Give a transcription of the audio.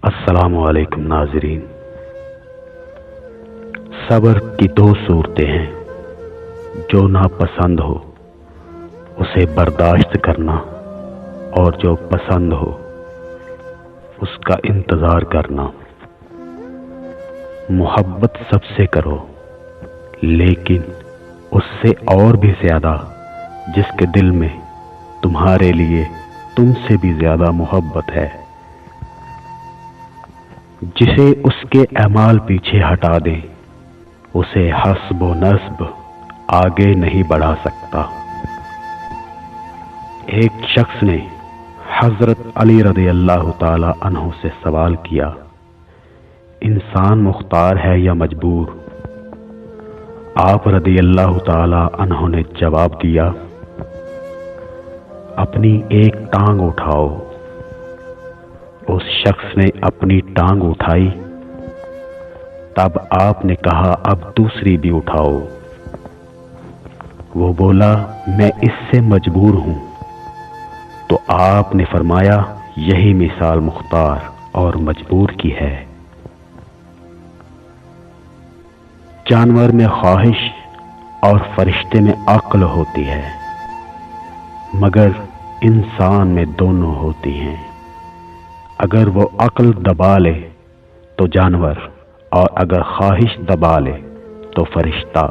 السلام علیکم ناظرین۔ صبر کی دو صورتیں ہیں، جو ناپسند ہو اسے برداشت کرنا، اور جو پسند ہو اس کا انتظار کرنا۔ محبت سب سے کرو، لیکن اس سے اور بھی زیادہ جس کے دل میں تمہارے لیے تم سے بھی زیادہ محبت ہے، جسے اس کے اعمال پیچھے ہٹا دیں اسے حسب و نسب آگے نہیں بڑھا سکتا۔ ایک شخص نے حضرت علی رضی اللہ تعالی عنہ سے سوال کیا، انسان مختار ہے یا مجبور؟ آپ رضی اللہ تعالی عنہ نے جواب دیا، اپنی ایک ٹانگ اٹھاؤ۔ اس شخص نے اپنی ٹانگ اٹھائی، تب آپ نے کہا اب دوسری بھی اٹھاؤ۔ وہ بولا میں اس سے مجبور ہوں، تو آپ نے فرمایا یہی مثال مختار اور مجبور کی ہے۔ جانور میں خواہش اور فرشتے میں عقل ہوتی ہے، مگر انسان میں دونوں ہوتی ہیں۔ اگر وہ عقل دبا لے تو جانور، اور اگر خواہش دبا لے تو فرشتہ